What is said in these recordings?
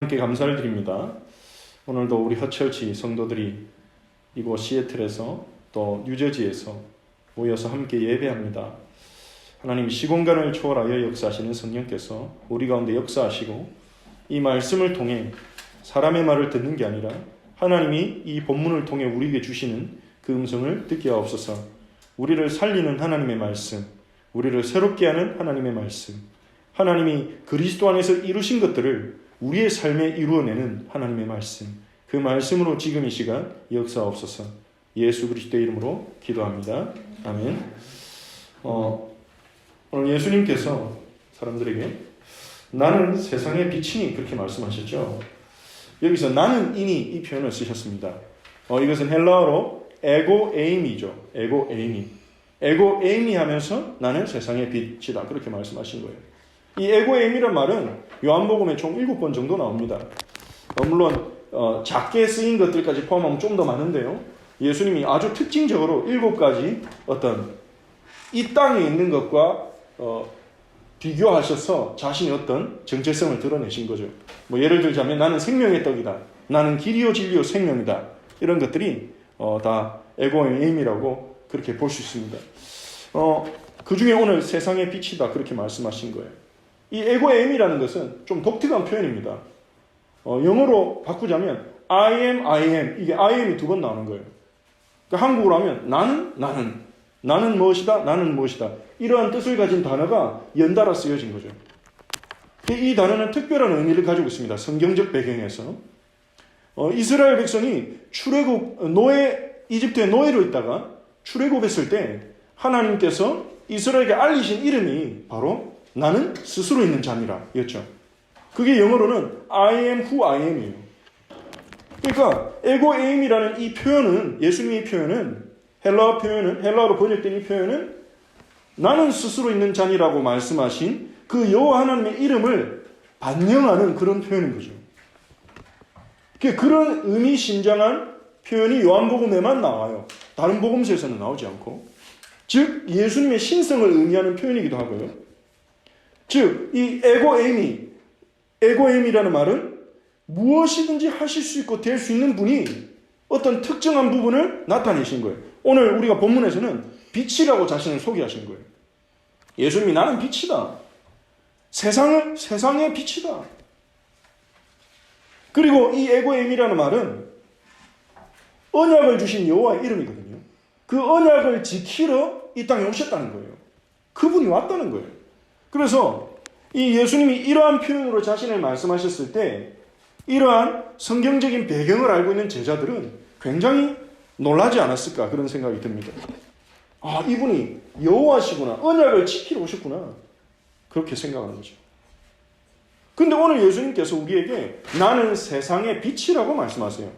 함께 감사를 드립니다. 오늘도 우리 허철치 성도들이 이곳 시애틀에서 또 뉴저지에서 모여서 함께 예배합니다. 하나님 시공간을 초월하여 역사하시는 성령께서 우리 가운데 역사하시고 이 말씀을 통해 사람의 말을 듣는 게 아니라 하나님이 이 본문을 통해 우리에게 주시는 그 음성을 듣게 하옵소서. 우리를 살리는 하나님의 말씀, 우리를 새롭게 하는 하나님의 말씀, 하나님이 그리스도 안에서 이루신 것들을 우리의 삶에 이루어내는 하나님의 말씀, 그 말씀으로 지금 이 시간 역사하옵소서. 예수 그리스도의 이름으로 기도합니다. 아멘. 오늘 예수님께서 사람들에게 나는 세상의 빛이니 그렇게 말씀하셨죠. 여기서 나는 이니 이 표현을 쓰셨습니다. 이것은 헬라어로 에고에이미죠. 에고에이미 하면서 나는 세상의 빛이다 그렇게 말씀하신 거예요. 이 에고에이미란 말은 요한복음에 총 7번 정도 나옵니다. 물론 작게 쓰인 것들까지 포함하면 좀 더 많은데요. 예수님이 아주 특징적으로 7가지 어떤 이 땅에 있는 것과 비교하셔서 자신의 어떤 정체성을 드러내신 거죠. 예를 들자면 나는 생명의 떡이다. 나는 길이요 진리요 생명이다. 이런 것들이 다 에고에임이라고 그렇게 볼 수 있습니다. 그 중에 오늘 세상의 빛이다 그렇게 말씀하신 거예요. 이 에고에임이라는 것은 좀 독특한 표현입니다. 영어로 바꾸자면 I am 이게 I am이 2번 나오는 거예요. 그러니까 한국어로 하면 나는 무엇이다 이러한 뜻을 가진 단어가 연달아 쓰여진 거죠. 이 단어는 특별한 의미를 가지고 있습니다. 성경적 배경에서 이스라엘 백성이 이집트의 노예로 있다가 출애굽했을 때 하나님께서 이스라엘에게 알리신 이름이 바로 나는 스스로 있는 자니라 였죠. 그게 영어로는 I am who I am이에요. 그러니까 에고에임이라는 이 표현은, 예수님의 표현은, 헬라어로 번역된 이 표현은 나는 스스로 있는 자니라고 말씀하신 그 여호와 하나님의 이름을 반영하는 그런 표현인 거죠. 그런 의미심장한 표현이 요한복음에만 나와요. 다른 복음서에서는 나오지 않고. 즉 예수님의 신성을 의미하는 표현이기도 하고요. 즉 이 에고에임이라는 말은 무엇이든지 하실 수 있고 될 수 있는 분이 어떤 특정한 부분을 나타내신 거예요. 오늘 우리가 본문에서는 빛이라고 자신을 소개하신 거예요. 예수님이 나는 빛이다. 세상의 빛이다. 그리고 이 에고에임이라는 말은 언약을 주신 여호와의 이름이거든요. 그 언약을 지키러 이 땅에 오셨다는 거예요. 그분이 왔다는 거예요. 그래서 이 예수님이 이러한 표현으로 자신을 말씀하셨을 때 이러한 성경적인 배경을 알고 있는 제자들은 굉장히 놀라지 않았을까 그런 생각이 듭니다. 아, 이분이 여호와시구나. 언약을 지키러 오셨구나. 그렇게 생각하는 거죠. 근데 오늘 예수님께서 우리에게 나는 세상의 빛이라고 말씀하세요.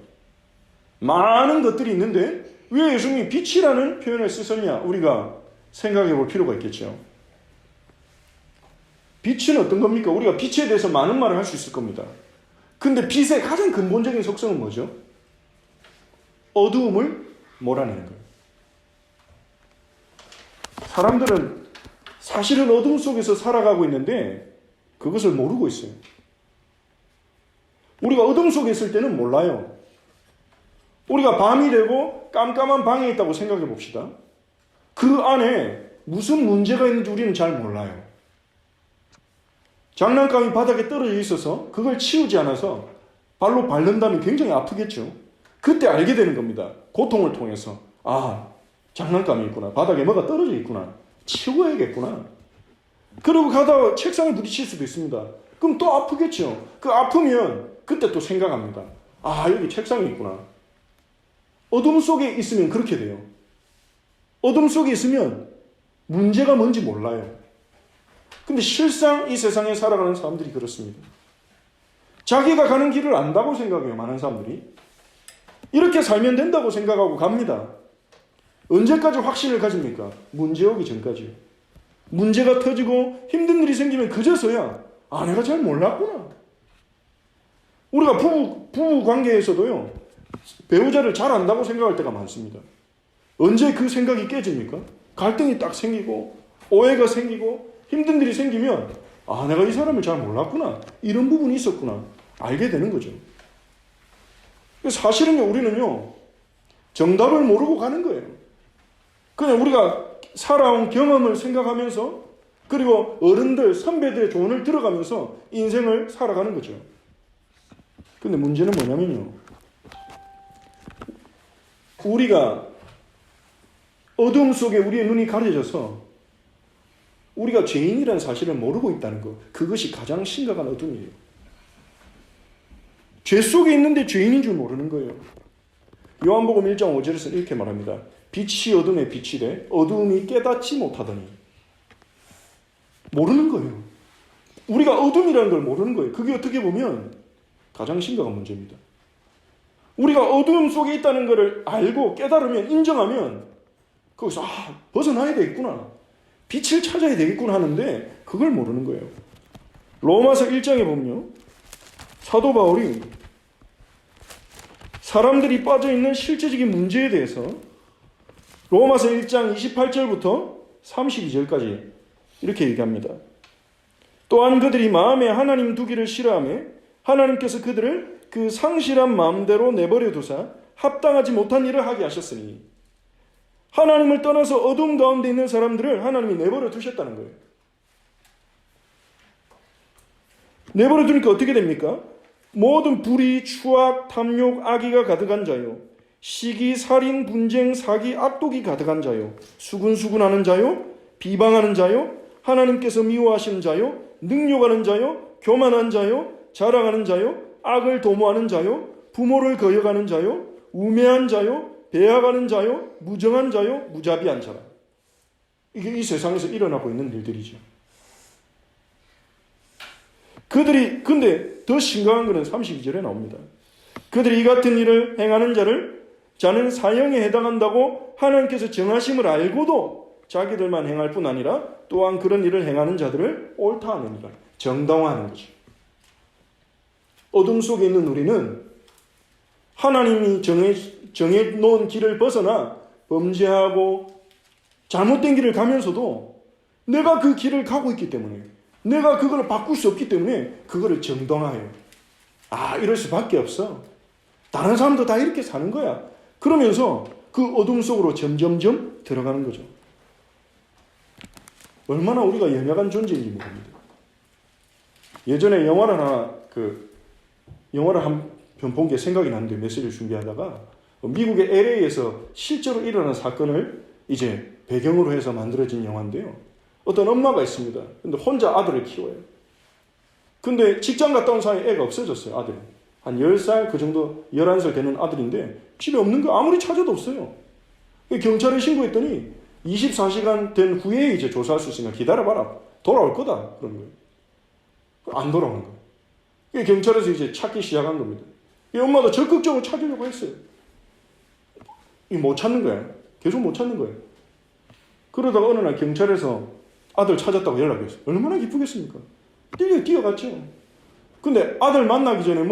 많은 것들이 있는데 왜 예수님이 빛이라는 표현을 쓰셨냐? 우리가 생각해 볼 필요가 있겠죠. 빛은 어떤 겁니까? 우리가 빛에 대해서 많은 말을 할 수 있을 겁니다. 근데 빛의 가장 근본적인 속성은 뭐죠? 어두움을 몰아내는 거예요. 사람들은 사실은 어둠 속에서 살아가고 있는데 그것을 모르고 있어요. 우리가 어둠 속에 있을 때는 몰라요. 우리가 밤이 되고 깜깜한 방에 있다고 생각해 봅시다. 그 안에 무슨 문제가 있는지 우리는 잘 몰라요. 장난감이 바닥에 떨어져 있어서 그걸 치우지 않아서 발로 밟는다면 굉장히 아프겠죠. 그때 알게 되는 겁니다. 고통을 통해서. 아, 장난감이 있구나. 바닥에 뭐가 떨어져 있구나. 치워야겠구나. 그러고 가다가 책상에 부딪힐 수도 있습니다. 그럼 또 아프겠죠. 그 아프면 그때 또 생각합니다. 아, 여기 책상이 있구나. 어둠 속에 있으면 그렇게 돼요. 어둠 속에 있으면 문제가 뭔지 몰라요. 근데 실상 이 세상에 살아가는 사람들이 그렇습니다. 자기가 가는 길을 안다고 생각해요. 많은 사람들이. 이렇게 살면 된다고 생각하고 갑니다. 언제까지 확신을 가집니까? 문제 오기 전까지요. 문제가 터지고 힘든 일이 생기면 그제서야 아, 내가 잘 몰랐구나. 우리가 부부 관계에서도요. 배우자를 잘 안다고 생각할 때가 많습니다. 언제 그 생각이 깨집니까? 갈등이 딱 생기고 오해가 생기고 힘든 일이 생기면 아, 내가 이 사람을 잘 몰랐구나. 이런 부분이 있었구나. 알게 되는 거죠. 사실은요, 우리는요, 정답을 모르고 가는 거예요. 그냥 우리가 살아온 경험을 생각하면서, 그리고 어른들, 선배들의 조언을 들어가면서 인생을 살아가는 거죠. 근데 문제는 뭐냐면요, 우리가 어둠 속에 우리의 눈이 가려져서 우리가 죄인이라는 사실을 모르고 있다는 것, 그것이 가장 심각한 어둠이에요. 죄 속에 있는데 죄인인 줄 모르는 거예요. 요한복음 1장 5절에서 이렇게 말합니다. 빛이 어둠에 비치되 어둠이 깨닫지 못하더니. 모르는 거예요. 우리가 어둠이라는 걸 모르는 거예요. 그게 어떻게 보면 가장 심각한 문제입니다. 우리가 어둠 속에 있다는 것을 알고 깨달으면, 인정하면 거기서 벗어나야 되겠구나, 빛을 찾아야 되겠구나 하는데 그걸 모르는 거예요. 로마서 1장에 보면요, 사도 바울이 사람들이 빠져있는 실제적인 문제에 대해서 로마서 1장 28절부터 32절까지 이렇게 얘기합니다. 또한 그들이 마음에 하나님 두기를 싫어하며 하나님께서 그들을 그 상실한 마음대로 내버려 두사 합당하지 못한 일을 하게 하셨으니, 하나님을 떠나서 어둠 가운데 있는 사람들을 하나님이 내버려 두셨다는 거예요. 내버려 두니까 어떻게 됩니까? 모든 불의, 추악, 탐욕, 악의가 가득한 자요, 시기, 살인, 분쟁, 사기, 악독이 가득한 자요, 수군수군하는 자요, 비방하는 자요, 하나님께서 미워하시는 자요, 능욕하는 자요, 교만한 자요, 자랑하는 자요, 악을 도모하는 자요, 부모를 거역하는 자요, 우매한 자요, 배약하는 자요, 무정한 자요, 무자비한 자라. 이게 이 세상에서 일어나고 있는 일들이죠. 그들이, 근데 더 심각한 것은 32절에 나옵니다. 그들이 이 같은 일을 행하는 자는 사형에 해당한다고 하나님께서 정하심을 알고도 자기들만 행할 뿐 아니라 또한 그런 일을 행하는 자들을 옳다 하느니라. 정당화하는 거죠. 어둠 속에 있는 우리는 하나님이 정해놓은 길을 벗어나 범죄하고 잘못된 길을 가면서도 내가 그 길을 가고 있기 때문에, 내가 그걸 바꿀 수 없기 때문에 그거를 정당화해요. 이럴 수밖에 없어. 다른 사람도 다 이렇게 사는 거야. 그러면서 그 어둠 속으로 점점점 들어가는 거죠. 얼마나 우리가 연약한 존재인지 모릅니다. 예전에 영화를 한 편 본 게 생각이 나는데, 메시지를 준비하다가 미국의 LA에서 실제로 일어난 사건을 이제 배경으로 해서 만들어진 영화인데요. 어떤 엄마가 있습니다. 근데 혼자 아들을 키워요. 근데 직장 갔다 온 사이에 애가 없어졌어요, 아들이. 한 10살, 그 정도, 11살 되는 아들인데 집에 없는 거 아무리 찾아도 없어요. 경찰에 신고했더니 24시간 된 후에 이제 조사할 수 있으니까 기다려봐라, 돌아올 거다, 그런 거예요. 안 돌아오는 거예요. 경찰에서 이제 찾기 시작한 겁니다. 이 엄마도 적극적으로 찾으려고 했어요. 못 찾는 거예요. 계속 못 찾는 거예요. 그러다가 어느 날 경찰에서 아들 찾았다고 연락이 왔어요. 얼마나 기쁘겠습니까? 뛰어갔죠. 근데 아들 만나기 전에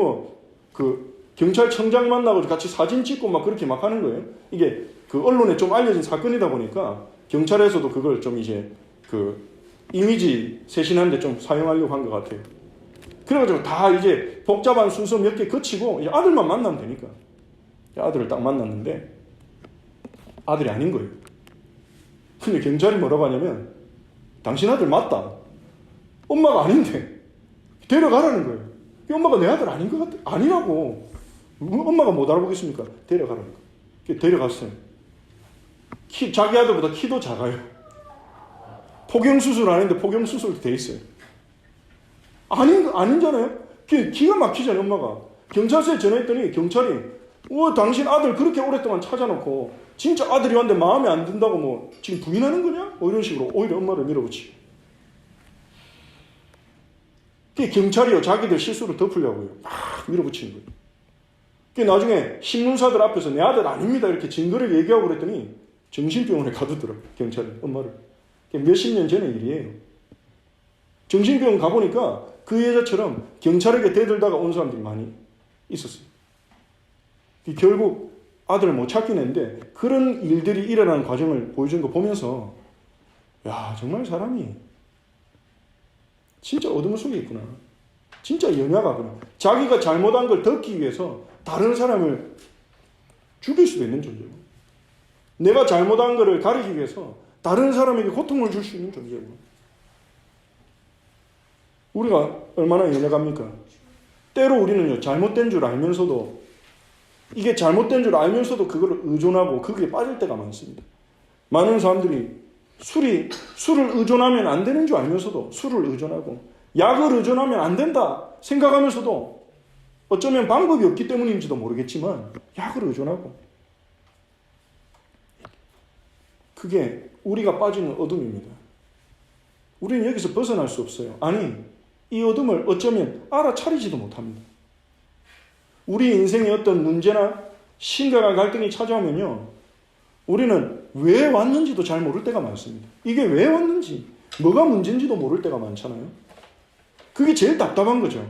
경찰청장 만나고 같이 사진 찍고 막 그렇게 막 하는 거예요. 이게 그 언론에 좀 알려진 사건이다 보니까 경찰에서도 그걸 좀 이제 이미지 쇄신하는데 좀 사용하려고 한 것 같아요. 그래가지고 다 이제 복잡한 순서 몇 개 거치고 이제 아들만 만나면 되니까. 아들을 딱 만났는데 아들이 아닌 거예요. 근데 경찰이 뭐라고 하냐면, 당신 아들 맞다, 엄마가 아닌데 데려가라는 거예요. 이 엄마가 내 아들 아닌 것 같아. 아니라고. 엄마가 못 알아보겠습니까? 데려가라는 거예요. 데려갔어요. 자기 아들보다 키도 작아요. 포경수술 안 했는데 포경수술도 돼 있어요. 아닌잖아요? 기가 막히잖아요, 엄마가. 경찰서에 전화했더니 경찰이, 당신 아들 그렇게 오랫동안 찾아놓고 진짜 아들이 왔는데 마음에 안 든다고 지금 부인하는 거냐? 이런 식으로 오히려 엄마를 밀어붙이고. 경찰이요, 자기들 실수를 덮으려고요, 막 밀어붙이는 거예요. 나중에 신문사들 앞에서 내 아들 아닙니다 이렇게 증거를 얘기하고 그랬더니 정신병원에 가두더라고요, 경찰이 엄마를. 몇십 년 전의 일이에요. 정신병원 가보니까 그 여자처럼 경찰에게 대들다가 온 사람들이 많이 있었어요. 결국 아들을 못 찾긴 했는데, 그런 일들이 일어나는 과정을 보여준 거 보면서, 정말 사람이 진짜 어둠 속에 있구나. 진짜 연약하거나 자기가 잘못한 걸 덮기 위해서 다른 사람을 죽일 수도 있는 존재고, 내가 잘못한 것을 가리기 위해서 다른 사람에게 고통을 줄 수 있는 존재고. 우리가 얼마나 연약합니까? 때로 우리는요, 잘못된 줄 알면서도, 이게 잘못된 줄 알면서도 그걸 의존하고 거기에 빠질 때가 많습니다. 많은 사람들이 술을 의존하면 안 되는 줄 알면서도 술을 의존하고, 약을 의존하면 안 된다 생각하면서도 어쩌면 방법이 없기 때문인지도 모르겠지만 약을 의존하고, 그게 우리가 빠지는 어둠입니다. 우리는 여기서 벗어날 수 없어요. 아니, 이 어둠을 어쩌면 알아차리지도 못합니다. 우리 인생에 어떤 문제나 심각한 갈등이 찾아오면요, 우리는 왜 왔는지도 잘 모를 때가 많습니다. 이게 왜 왔는지, 뭐가 문제인지도 모를 때가 많잖아요. 그게 제일 답답한 거죠.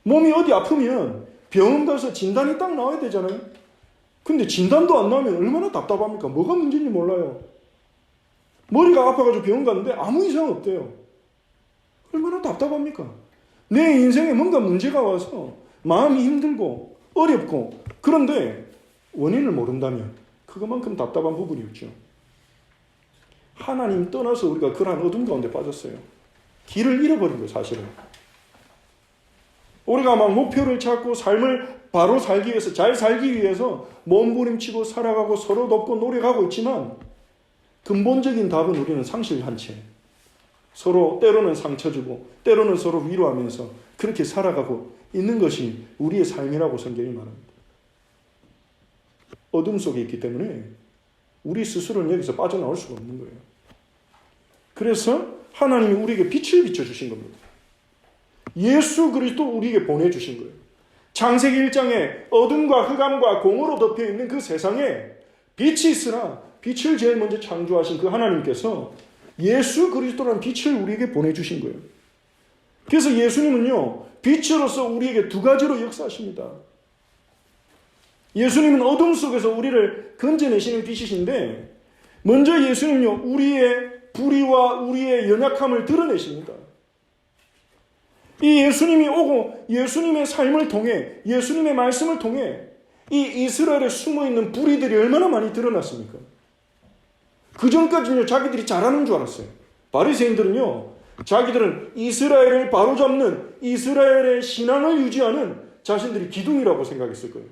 몸이 어디 아프면 병원 가서 진단이 딱 나와야 되잖아요. 근데 진단도 안 나오면 얼마나 답답합니까? 뭐가 문제인지 몰라요. 머리가 아파가지고 병원 갔는데 아무 이상 없대요. 얼마나 답답합니까? 내 인생에 뭔가 문제가 와서 마음이 힘들고 어렵고, 그런데 원인을 모른다면 그것만큼 답답한 부분이 없죠. 하나님 떠나서 우리가 그러한 어둠 가운데 빠졌어요. 길을 잃어버린 거예요, 사실은. 우리가 막 목표를 찾고 삶을 바로 살기 위해서, 잘 살기 위해서 몸부림치고 살아가고 서로 돕고 노력하고 있지만, 근본적인 답은 우리는 상실한 채 서로 때로는 상처 주고 때로는 서로 위로하면서 그렇게 살아가고 있는 것이 우리의 삶이라고 성경이 말합니다. 어둠 속에 있기 때문에 우리 스스로는 여기서 빠져나올 수가 없는 거예요. 그래서 하나님이 우리에게 빛을 비춰주신 겁니다. 예수 그리스도 우리에게 보내주신 거예요. 창세기 1장에 어둠과 흑암과 공허로 덮여있는 그 세상에 빛이 있으나, 빛을 제일 먼저 창조하신 그 하나님께서 예수 그리스도라는 빛을 우리에게 보내주신 거예요. 그래서 예수님은요, 빛으로서 우리에게 두 가지로 역사하십니다. 예수님은 어둠 속에서 우리를 건져내시는 빛이신데, 먼저 예수님은요, 우리의 불의와 우리의 연약함을 드러내십니다. 이 예수님이 오고 예수님의 삶을 통해, 예수님의 말씀을 통해 이 이스라엘에 숨어있는 불의들이 얼마나 많이 드러났습니까? 그 전까지는요, 자기들이 잘하는 줄 알았어요. 바리새인들은요, 자기들은 이스라엘을 바로잡는, 이스라엘의 신앙을 유지하는 자신들이 기둥이라고 생각했을 거예요.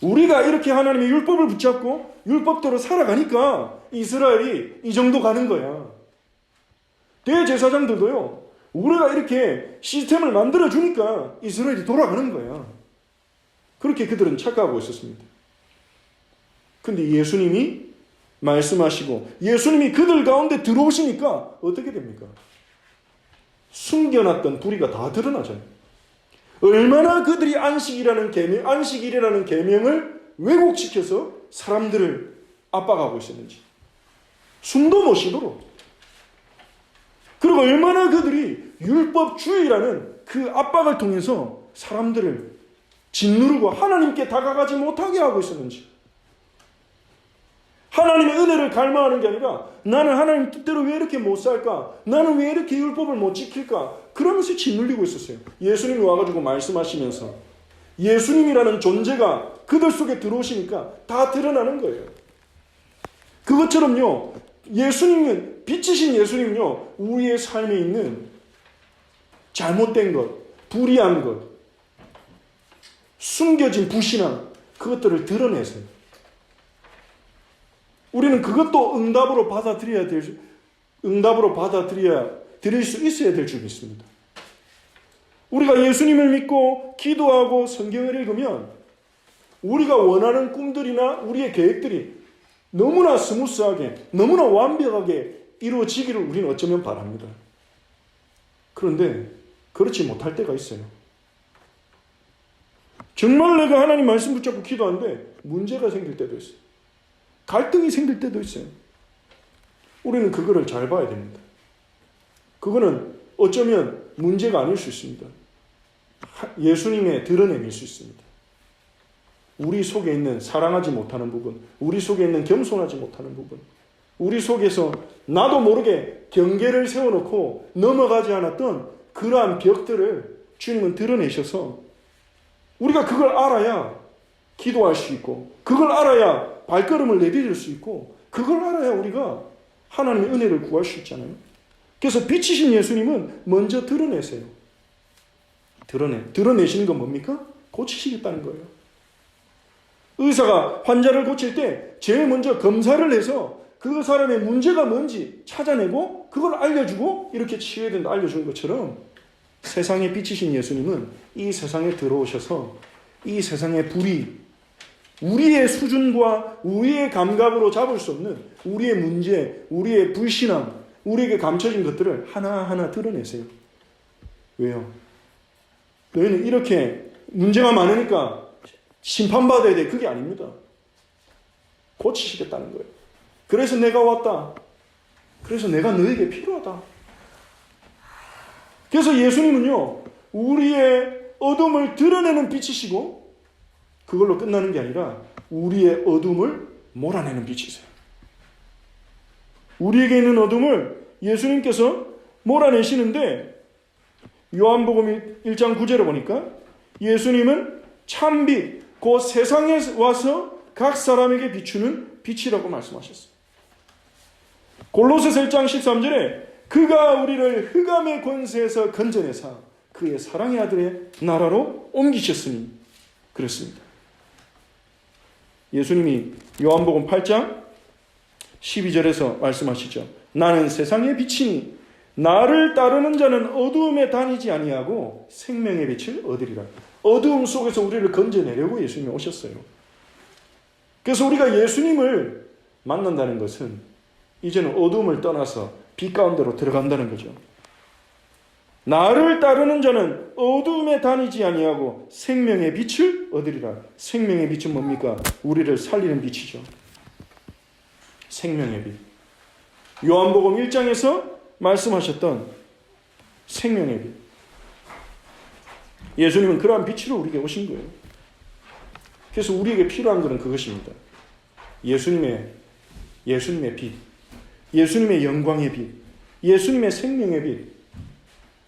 우리가 이렇게 하나님의 율법을 붙잡고 율법대로 살아가니까 이스라엘이 이 정도 가는 거야. 대제사장들도요, 우리가 이렇게 시스템을 만들어주니까 이스라엘이 돌아가는 거야. 그렇게 그들은 착각하고 있었습니다. 근데 예수님이 말씀하시고 예수님이 그들 가운데 들어오시니까 어떻게 됩니까? 숨겨놨던 불의가 다 드러나잖아요. 얼마나 그들이 안식일이라는 계명을 왜곡시켜서 사람들을 압박하고 있었는지 숨도 못 쉬도록. 그리고 얼마나 그들이 율법주의라는 그 압박을 통해서 사람들을 짓누르고 하나님께 다가가지 못하게 하고 있었는지. 하나님의 은혜를 갈망하는 게 아니라 나는 하나님 뜻대로 왜 이렇게 못 살까? 나는 왜 이렇게 율법을 못 지킬까? 그러면서 짓눌리고 있었어요. 예수님이 와가지고 말씀하시면서 예수님이라는 존재가 그들 속에 들어오시니까 다 드러나는 거예요. 그것처럼요, 예수님은, 빛이신 예수님은요, 우리의 삶에 있는 잘못된 것, 불의한 것, 숨겨진 불신앙, 그것들을 드러내세요. 우리는 그것도 응답으로 받아들일 수 있어야 될 줄 믿습니다. 우리가 예수님을 믿고 기도하고 성경을 읽으면 우리가 원하는 꿈들이나 우리의 계획들이 너무나 스무스하게, 너무나 완벽하게 이루어지기를 우리는 어쩌면 바랍니다. 그런데 그렇지 못할 때가 있어요. 정말 내가 하나님 말씀 붙잡고 기도하는데 문제가 생길 때도 있어요. 갈등이 생길 때도 있어요. 우리는 그거를 잘 봐야 됩니다. 그거는 어쩌면 문제가 아닐 수 있습니다. 예수님의 드러냄일 수 있습니다. 우리 속에 있는 사랑하지 못하는 부분, 우리 속에 있는 겸손하지 못하는 부분, 우리 속에서 나도 모르게 경계를 세워놓고 넘어가지 않았던 그러한 벽들을 주님은 드러내셔서 우리가 그걸 알아야 기도할 수 있고, 그걸 알아야 발걸음을 내디딜 수 있고, 그걸 알아야 우리가 하나님의 은혜를 구할 수 있잖아요. 그래서 빛이신 예수님은 먼저 드러내세요. 드러내시는 건 뭡니까? 고치시겠다는 거예요. 의사가 환자를 고칠 때 제일 먼저 검사를 해서 그 사람의 문제가 뭔지 찾아내고 그걸 알려주고 이렇게 치유해야 된다 알려주는 것처럼, 세상에 빛이신 예수님은 이 세상에 들어오셔서 이 세상의 불이 우리의 수준과 우리의 감각으로 잡을 수 없는 우리의 문제, 우리의 불신앙, 우리에게 감춰진 것들을 하나하나 드러내세요. 왜요? 너희는 이렇게 문제가 많으니까 심판받아야 돼. 그게 아닙니다. 고치시겠다는 거예요. 그래서 내가 왔다. 그래서 내가 너에게 필요하다. 그래서 예수님은요, 우리의 어둠을 드러내는 빛이시고, 그걸로 끝나는 게 아니라 우리의 어둠을 몰아내는 빛이세요. 우리에게 있는 어둠을 예수님께서 몰아내시는데, 요한복음 1장 9절에 보니까 예수님은 참빛, 그 세상에 와서 각 사람에게 비추는 빛이라고 말씀하셨어요. 골로새서 1장 13절에 그가 우리를 흑암의 권세에서 건져내사 그의 사랑의 아들의 나라로 옮기셨으니 그랬습니다. 예수님이 요한복음 8장 12절에서 말씀하시죠. 나는 세상의 빛이니 나를 따르는 자는 어두움에 다니지 아니하고 생명의 빛을 얻으리라. 어두움 속에서 우리를 건져내려고 예수님이 오셨어요. 그래서 우리가 예수님을 만난다는 것은 이제는 어두움을 떠나서 빛 가운데로 들어간다는 거죠. 나를 따르는 자는 어두움에 다니지 아니하고 생명의 빛을 얻으리라. 생명의 빛은 뭡니까? 우리를 살리는 빛이죠. 생명의 빛. 요한복음 1장에서 말씀하셨던 생명의 빛. 예수님은 그러한 빛으로 우리에게 오신 거예요. 그래서 우리에게 필요한 것은 그것입니다. 예수님의 빛, 예수님의 영광의 빛, 예수님의 생명의 빛.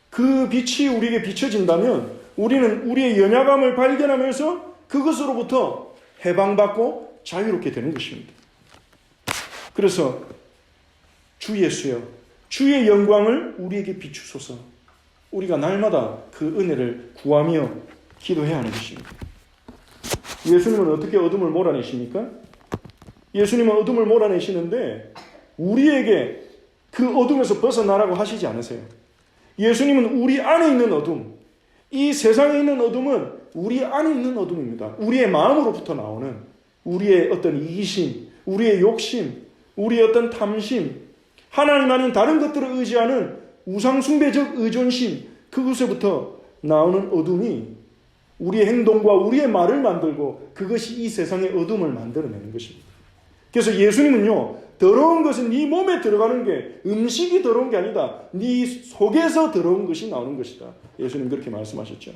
그 빛이 우리에게 비춰진다면 우리는 우리의 연약함을 발견하면서 그것으로부터 해방받고 자유롭게 되는 것입니다. 그래서 주 예수여, 주의 영광을 우리에게 비추소서. 우리가 날마다 그 은혜를 구하며 기도해야 하는 것입니다. 예수님은 어떻게 어둠을 몰아내십니까? 예수님은 어둠을 몰아내시는데 우리에게 그 어둠에서 벗어나라고 하시지 않으세요. 예수님은 우리 안에 있는 어둠, 이 세상에 있는 어둠은 우리 안에 있는 어둠입니다. 우리의 마음으로부터 나오는 우리의 어떤 이기심, 우리의 욕심, 우리의 어떤 탐심, 하나님 아닌 다른 것들을 의지하는 우상숭배적 의존심, 그것에부터 나오는 어둠이 우리의 행동과 우리의 말을 만들고 그것이 이 세상의 어둠을 만들어내는 것입니다. 그래서 예수님은요, 더러운 것은 네 몸에 들어가는 게 음식이 더러운 게 아니다. 네 속에서 더러운 것이 나오는 것이다. 예수님 그렇게 말씀하셨죠.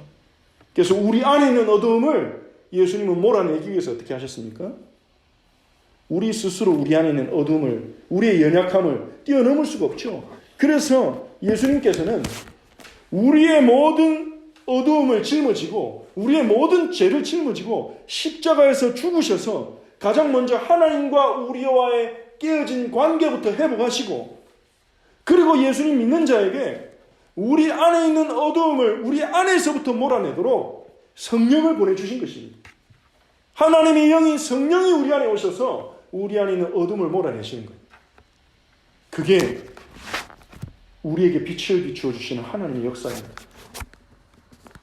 그래서 우리 안에 있는 어둠을 예수님은 몰아내기 위해서 어떻게 하셨습니까? 우리 스스로 우리 안에 있는 어둠을, 우리의 연약함을 뛰어넘을 수가 없죠. 그래서 예수님께서는 우리의 모든 어두움을 짊어지고 우리의 모든 죄를 짊어지고 십자가에서 죽으셔서 가장 먼저 하나님과 우리와의 깨어진 관계부터 회복하시고, 그리고 예수님 믿는 자에게 우리 안에 있는 어두움을 우리 안에서부터 몰아내도록 성령을 보내주신 것입니다. 하나님의 영이, 성령이 우리 안에 오셔서 우리 안에 있는 어둠을 몰아내시는 거예요. 그게 우리에게 빛을 비추어 주시는 하나님의 역사입니다.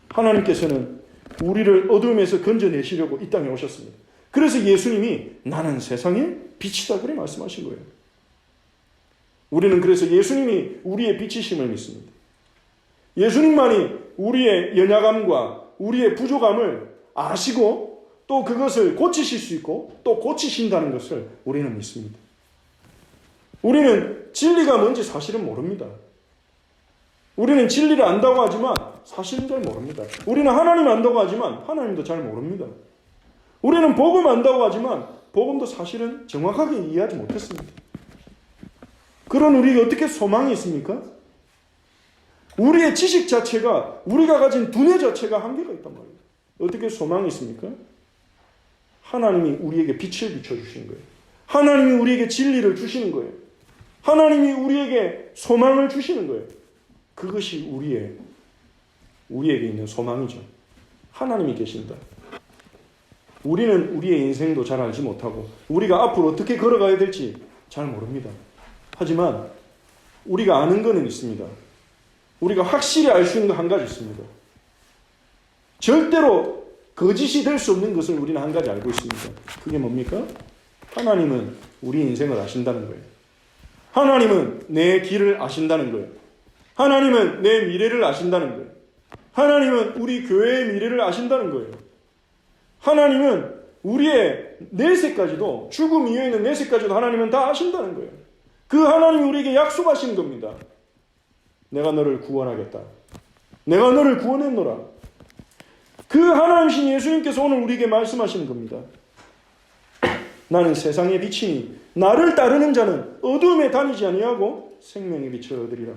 하나님께서는 우리를 어둠에서 건져내시려고 이 땅에 오셨습니다. 그래서 예수님이 나는 세상의 빛이다 그래 말씀하신 거예요. 우리는 그래서 예수님이 우리의 빛이심을 믿습니다. 예수님만이 우리의 연약함과 우리의 부족함을 아시고 또 그것을 고치실 수 있고 또 고치신다는 것을 우리는 믿습니다. 우리는 진리가 뭔지 사실은 모릅니다. 우리는 진리를 안다고 하지만 사실은 잘 모릅니다. 우리는 하나님 안다고 하지만 하나님도 잘 모릅니다. 우리는 복음 안다고 하지만 복음도 사실은 정확하게 이해하지 못했습니다. 그런 우리에게 어떻게 소망이 있습니까? 우리의 지식 자체가, 우리가 가진 두뇌 자체가 한계가 있단 말이에요. 어떻게 소망이 있습니까? 하나님이 우리에게 빛을 비춰주시는 거예요. 하나님이 우리에게 진리를 주시는 거예요. 하나님이 우리에게 소망을 주시는 거예요. 그것이 우리에게 있는 소망이죠. 하나님이 계신다. 우리는 우리의 인생도 잘 알지 못하고 우리가 앞으로 어떻게 걸어가야 될지 잘 모릅니다. 하지만 우리가 아는 것은 있습니다. 우리가 확실히 알 수 있는 거 한 가지 있습니다. 절대로 거짓이 될 수 없는 것을 우리는 한 가지 알고 있습니다. 그게 뭡니까? 하나님은 우리 인생을 아신다는 거예요. 하나님은 내 길을 아신다는 거예요. 하나님은 내 미래를 아신다는 거예요. 하나님은 우리 교회의 미래를 아신다는 거예요. 하나님은 우리의 내세까지도, 죽음 이후에 있는 내세까지도 하나님은 다 아신다는 거예요. 그 하나님이 우리에게 약속하신 겁니다. 내가 너를 구원하겠다. 내가 너를 구원했노라. 그 하나님이신 예수님께서 오늘 우리에게 말씀하시는 겁니다. 나는 세상의 빛이니 나를 따르는 자는 어두움에 다니지 아니하고 생명의 빛을 얻으리라.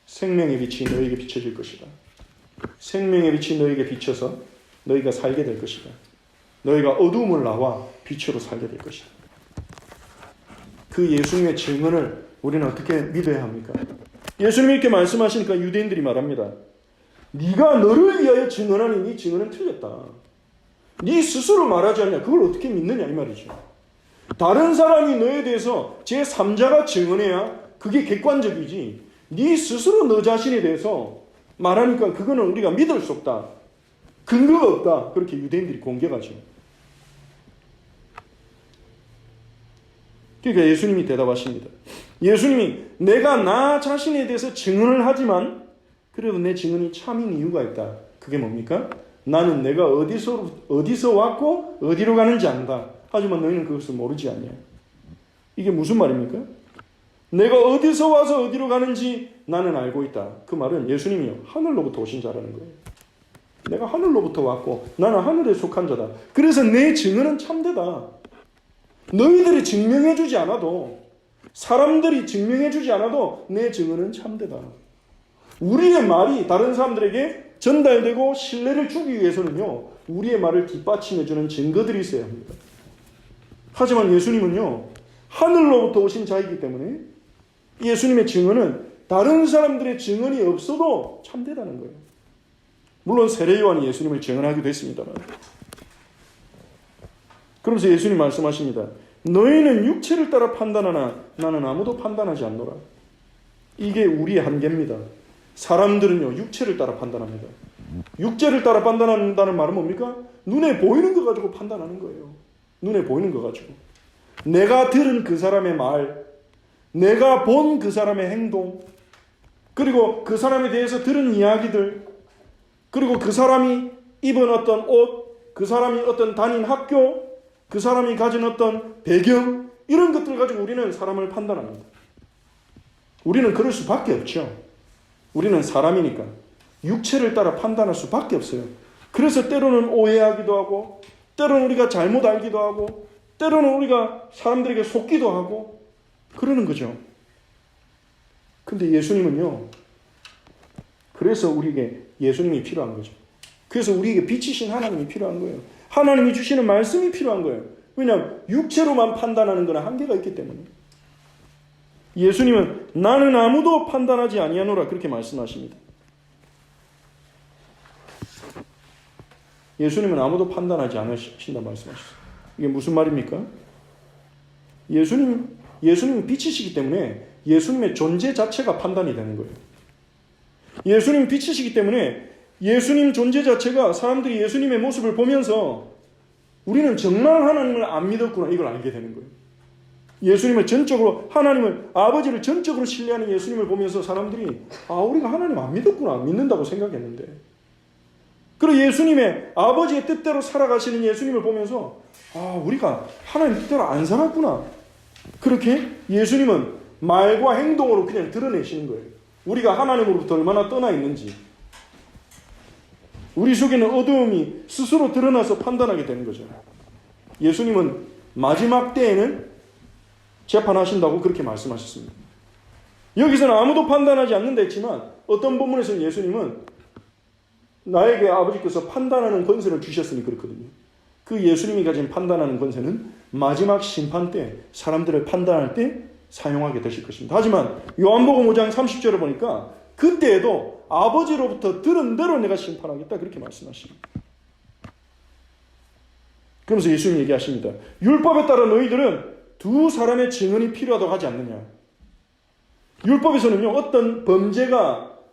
생명의 빛이 너에게 비춰질 것이다. 생명의 빛이 너에게 비춰서 너희가 살게 될 것이다. 너희가 어두움을 나와 빛으로 살게 될 것이다. 그 예수님의 증언을 우리는 어떻게 믿어야 합니까? 예수님이 이렇게 말씀하시니까 유대인들이 말합니다. 네가 너를 위하여 증언하니 네 증언은 틀렸다. 네 스스로 말하지 않냐? 그걸 어떻게 믿느냐 이 말이죠. 다른 사람이 너에 대해서 제3자가 증언해야 그게 객관적이지, 네 스스로 너 자신에 대해서 말하니까 그거는 우리가 믿을 수 없다. 근거가 없다. 그렇게 유대인들이 공격하죠. 그러니까 예수님이 대답하십니다. 예수님이 내가 나 자신에 대해서 증언을 하지만 그래도 내 증언이 참인 이유가 있다. 그게 뭡니까? 나는 내가 어디서 왔고 어디로 가는지 안다. 하지만 너희는 그것을 모르지 않냐. 이게 무슨 말입니까? 내가 어디서 와서 어디로 가는지 나는 알고 있다. 그 말은 예수님이요, 하늘로부터 오신 자라는 거예요. 내가 하늘로부터 왔고 나는 하늘에 속한 자다. 그래서 내 증언은 참되다. 너희들이 증명해주지 않아도, 사람들이 증명해주지 않아도 내 증언은 참되다. 우리의 말이 다른 사람들에게 전달되고 신뢰를 주기 위해서는요, 우리의 말을 뒷받침해주는 증거들이 있어야 합니다. 하지만 예수님은요, 하늘로부터 오신 자이기 때문에 예수님의 증언은 다른 사람들의 증언이 없어도 참되다는 거예요. 물론 세례요한이 예수님을 증언하기도 했습니다만. 그러면서 예수님 말씀하십니다. 너희는 육체를 따라 판단하나 나는 아무도 판단하지 않노라. 이게 우리의 한계입니다. 사람들은요, 육체를 따라 판단합니다. 육체를 따라 판단한다는 말은 뭡니까? 눈에 보이는 거 가지고 판단하는 거예요. 눈에 보이는 거 가지고. 내가 들은 그 사람의 말, 내가 본 그 사람의 행동, 그리고 그 사람에 대해서 들은 이야기들, 그리고 그 사람이 입은 어떤 옷, 그 사람이 어떤 다닌 학교, 그 사람이 가진 어떤 배경, 이런 것들 가지고 우리는 사람을 판단합니다. 우리는 그럴 수밖에 없죠. 우리는 사람이니까 육체를 따라 판단할 수밖에 없어요. 그래서 때로는 오해하기도 하고, 때로는 우리가 잘못 알기도 하고, 때로는 우리가 사람들에게 속기도 하고 그러는 거죠. 근데 예수님은요, 그래서 우리에게 예수님이 필요한 거죠. 그래서 우리에게 빛이신 하나님이 필요한 거예요. 하나님이 주시는 말씀이 필요한 거예요. 왜냐하면 육체로만 판단하는 거는 한계가 있기 때문에. 예수님은 나는 아무도 판단하지 아니하노라 그렇게 말씀하십니다. 예수님은 아무도 판단하지 않으신다 말씀하셨어요. 이게 무슨 말입니까? 예수님은 빛이시기 때문에 예수님의 존재 자체가 판단이 되는 거예요. 예수님은 빛이시기 때문에 예수님 존재 자체가, 사람들이 예수님의 모습을 보면서 우리는 정말 하나님을 안 믿었구나 이걸 알게 되는 거예요. 예수님을 전적으로, 하나님을, 아버지를 전적으로 신뢰하는 예수님을 보면서 사람들이 우리가 하나님 안 믿었구나, 믿는다고 생각했는데, 그리고 예수님의 아버지의 뜻대로 살아가시는 예수님을 보면서 우리가 하나님 뜻대로 안 살았구나, 그렇게 예수님은 말과 행동으로 그냥 드러내시는 거예요. 우리가 하나님으로부터 얼마나 떠나 있는지, 우리 속에는 어두움이 스스로 드러나서 판단하게 되는 거죠. 예수님은 마지막 때에는 재판하신다고 그렇게 말씀하셨습니다. 여기서는 아무도 판단하지 않는다 했지만 어떤 본문에서는 예수님은 나에게 아버지께서 판단하는 권세를 주셨으니 그렇거든요. 그 예수님이 가진 판단하는 권세는 마지막 심판 때 사람들을 판단할 때 사용하게 되실 것입니다. 하지만 요한복음 5장 30절에 보니까 그때에도 아버지로부터 들은 대로 내가 심판하겠다 그렇게 말씀하십니다. 그러면서 예수님이 얘기하십니다. 율법에 따라 너희들은 두 사람의 증언이 필요하다고 하지 않느냐. 율법에서는요, 어떤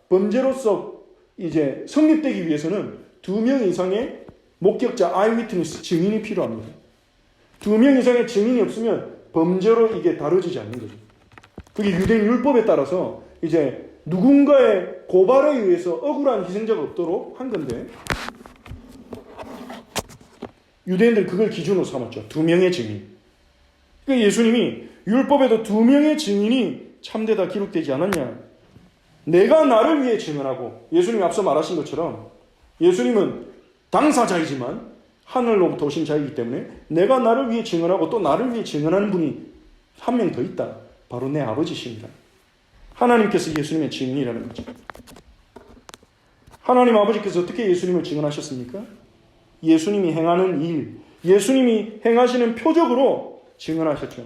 범죄로서 이제 성립되기 위해서는 2명 이상의 목격자, 아이위트니스, 증인이 필요합니다. 2명 이상의 증인이 없으면 범죄로 이게 다뤄지지 않는 거죠. 그게 유대인 율법에 따라서 이제 누군가의 고발에 의해서 억울한 희생자가 없도록 한 건데, 유대인들 그걸 기준으로 삼았죠. 2명의 증인. 그러니까 예수님이 율법에도 2명의 증인이 참되다 기록되지 않았냐. 내가 나를 위해 증언하고, 예수님이 앞서 말하신 것처럼 예수님은 당사자이지만 하늘로부터 오신 자이기 때문에 내가 나를 위해 증언하고 또 나를 위해 증언하는 분이 한 명 더 있다. 바로 내 아버지십니다. 하나님께서 예수님의 증인이라는 거죠. 하나님 아버지께서 어떻게 예수님을 증언하셨습니까? 예수님이 행하는 일, 예수님이 행하시는 표적으로 증언하셨죠.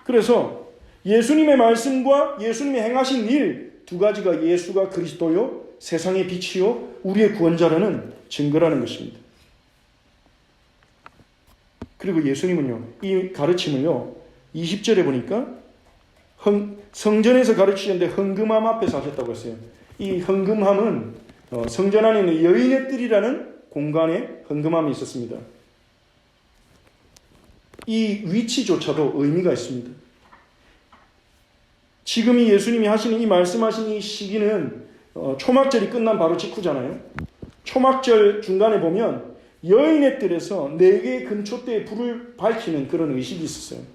그래서 예수님의 말씀과 예수님이 행하신 일 두 가지가 예수가 그리스도요, 세상의 빛이요, 우리의 구원자라는 증거라는 것입니다. 그리고 예수님은요, 이 가르침을요, 20절에 보니까 성전에서 가르치셨는데 헌금함 앞에서 하셨다고 했어요. 이 헌금함은 성전 안에 있는 여인의 뜰이라는 공간에 헌금함이 있었습니다. 이 위치조차도 의미가 있습니다. 지금 이 예수님이 하시는 이 말씀하신 이 시기는 초막절이 끝난 바로 직후잖아요. 초막절 중간에 보면 여인의 뜰에서 4개의 금촛대에 불을 밝히는 그런 의식이 있었어요.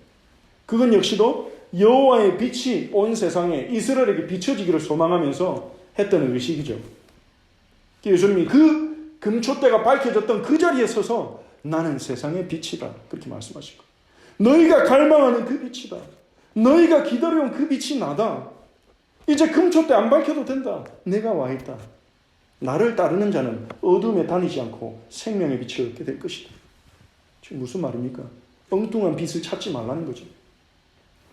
그건 역시도 여호와의 빛이 온 세상에 이스라엘에게 비춰지기를 소망하면서 했던 의식이죠. 예수님이 그 금촛대가 밝혀졌던 그 자리에 서서 나는 세상의 빛이다 그렇게 말씀하시고, 너희가 갈망하는 그 빛이다, 너희가 기다려온 그 빛이 나다. 이제 금촛대 안 밝혀도 된다. 내가 와 있다. 나를 따르는 자는 어둠에 다니지 않고 생명의 빛을 얻게 될 것이다. 지금 무슨 말입니까? 엉뚱한 빛을 찾지 말라는 거죠.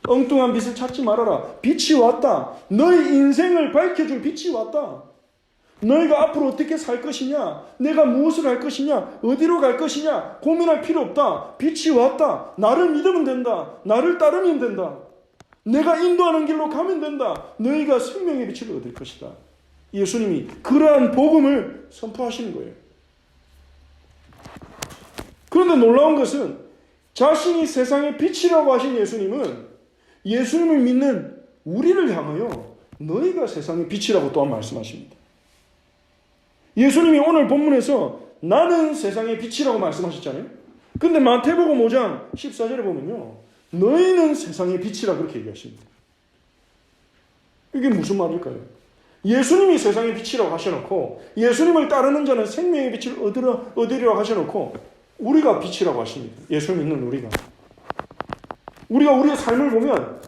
엉뚱한 빛을 찾지 말아라. 빛이 왔다. 너희 인생을 밝혀줄 빛이 왔다. 너희가 앞으로 어떻게 살 것이냐, 내가 무엇을 할 것이냐, 어디로 갈 것이냐 고민할 필요 없다. 빛이 왔다. 나를 믿으면 된다. 나를 따르면 된다. 내가 인도하는 길로 가면 된다. 너희가 생명의 빛을 얻을 것이다. 예수님이 그러한 복음을 선포하시는 거예요. 그런데 놀라운 것은 자신이 세상의 빛이라고 하신 예수님은 예수님을 믿는 우리를 향하여 너희가 세상의 빛이라고 또한 말씀하십니다. 예수님이 오늘 본문에서 나는 세상의 빛이라고 말씀하셨잖아요. 근데 마태복음 5장 14절에 보면요, 너희는 세상의 빛이라 그렇게 얘기하십니다. 이게 무슨 말일까요? 예수님이 세상의 빛이라고 하셔놓고 예수님을 따르는 자는 생명의 빛을 얻으리라고 하셔놓고 우리가 빛이라고 하십니다. 예수 믿는 우리가 우리의 삶을 보면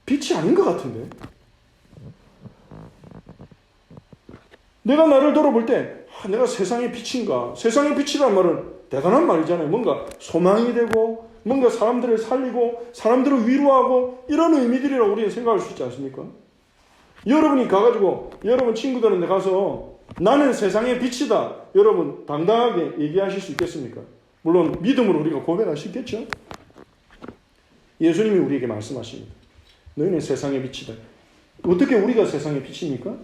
빛이 아닌 것 같은데, 내가 나를 돌아볼 때 내가 세상의 빛인가? 세상의 빛이란 말은 대단한 말이잖아요. 뭔가 소망이 되고 뭔가 사람들을 살리고 사람들을 위로하고 이런 의미들이라고 우리는 생각할 수 있지 않습니까? 여러분이 가가지고 여러분 친구들한테 가서 나는 세상의 빛이다, 여러분 당당하게 얘기하실 수 있겠습니까? 물론 믿음으로 우리가 고백할 수 있겠죠. 예수님이 우리에게 말씀하십니다. 너희는 세상의 빛이다. 어떻게 우리가 세상의 빛입니까?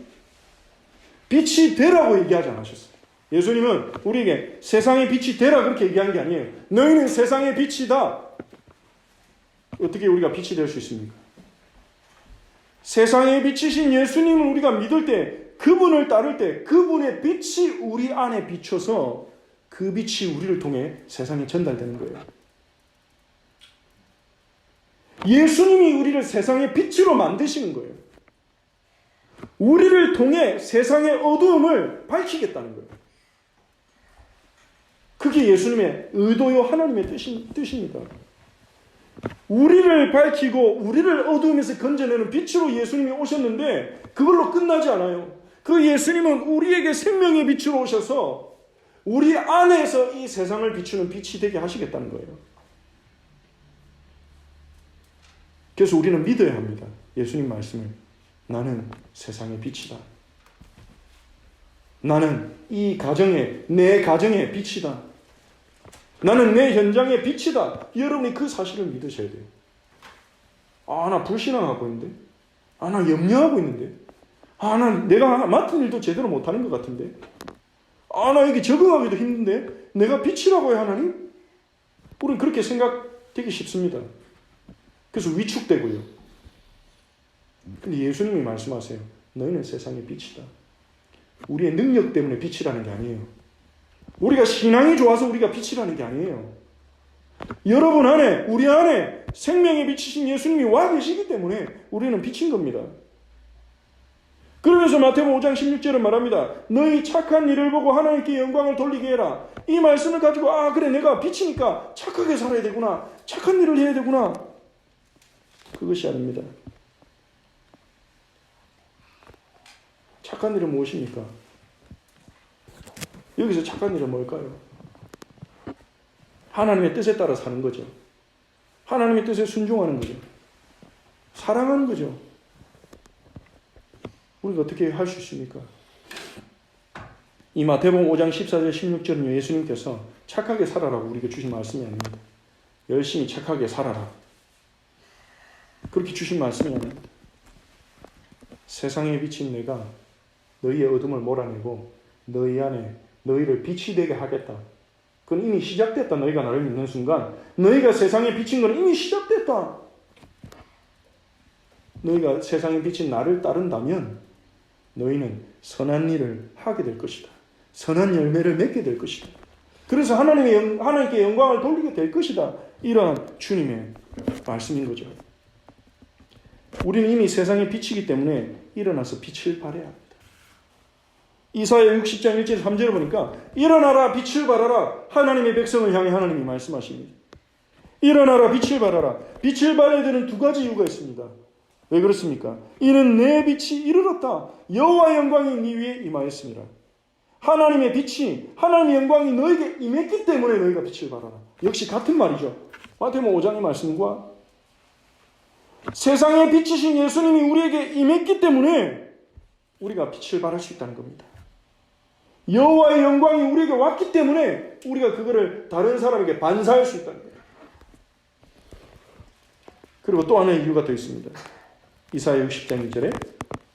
빛이 되라고 얘기하지 않으셨어요. 예수님은 우리에게 세상의 빛이 되라 그렇게 얘기한 게 아니에요. 너희는 세상의 빛이다. 어떻게 우리가 빛이 될 수 있습니까? 세상의 빛이신 예수님을 우리가 믿을 때, 그분을 따를 때 그분의 빛이 우리 안에 비춰서 그 빛이 우리를 통해 세상에 전달되는 거예요. 예수님이 우리를 세상의 빛으로 만드시는 거예요. 우리를 통해 세상의 어두움을 밝히겠다는 거예요. 그게 예수님의 의도요, 하나님의 뜻입니다. 우리를 밝히고 우리를 어두움에서 건져내는 빛으로 예수님이 오셨는데 그걸로 끝나지 않아요. 그 예수님은 우리에게 생명의 빛으로 오셔서 우리 안에서 이 세상을 비추는 빛이 되게 하시겠다는 거예요. 그래서 우리는 믿어야 합니다. 예수님 말씀을. 나는 세상의 빛이다. 나는 이 가정의, 내 가정의 빛이다. 나는 내 현장의 빛이다. 여러분이 그 사실을 믿으셔야 돼요. 나 불신앙하고 있는데. 나 염려하고 있는데. 내가 맡은 일도 제대로 못하는 것 같은데. 나 여기 적응하기도 힘든데. 내가 빛이라고 해야 하나님? 우리는 그렇게 생각되기 쉽습니다. 그래서 위축되고요. 근데 예수님이 말씀하세요. 너희는 세상의 빛이다. 우리의 능력 때문에 빛이라는 게 아니에요. 우리가 신앙이 좋아서 우리가 빛이라는 게 아니에요. 여러분 안에, 우리 안에 생명의 빛이신 예수님이 와 계시기 때문에 우리는 빛인 겁니다. 그러면서 마태복음 5장 16절은 말합니다. 너희 착한 일을 보고 하나님께 영광을 돌리게 해라. 이 말씀을 가지고 그래 내가 빛이니까 착하게 살아야 되구나. 착한 일을 해야 되구나. 그것이 아닙니다. 착한 일은 무엇입니까? 여기서 착한 일은 뭘까요? 하나님의 뜻에 따라 사는 거죠. 하나님의 뜻에 순종하는 거죠. 사랑하는 거죠. 우리가 어떻게 할 수 있습니까? 이 마태복음 5장 14절 16절은 예수님께서 착하게 살아라고 우리에게 주신 말씀이 아닙니다. 열심히 착하게 살아라. 그렇게 주신 말씀이 아닙니다. 세상에 비친 내가 너희의 어둠을 몰아내고 너희 안에 너희를 빛이 되게 하겠다. 그건 이미 시작됐다. 너희가 나를 믿는 순간 너희가 세상에 비친 건 이미 시작됐다. 너희가 세상에 비친 나를 따른다면 너희는 선한 일을 하게 될 것이다. 선한 열매를 맺게 될 것이다. 그래서 하나님께 영광을 돌리게 될 것이다. 이러한 주님의 말씀인 거죠. 우리는 이미 세상의 빛이기 때문에 일어나서 빛을 발해야 합니다. 이사야 60장 1절 3절을 보니까 일어나라 빛을 발하라. 하나님의 백성을 향해 하나님이 말씀하십니다. 일어나라 빛을 발하라. 빛을 발해야 되는 두 가지 이유가 있습니다. 왜 그렇습니까? 이는 내 빛이 이르렀다. 여호와의 영광이 네 위에 임하였습니다. 하나님의 빛이, 하나님의 영광이 너에게 임했기 때문에 너희가 빛을 발하라. 역시 같은 말이죠. 마태복음 5장의 말씀과 세상의 빛이신 예수님이 우리에게 임했기 때문에 우리가 빛을 발할 수 있다는 겁니다. 여호와의 영광이 우리에게 왔기 때문에 우리가 그거를 다른 사람에게 반사할 수 있다는 거예요. 그리고 또 하나의 이유가 더 있습니다. 이사야 60장 2절에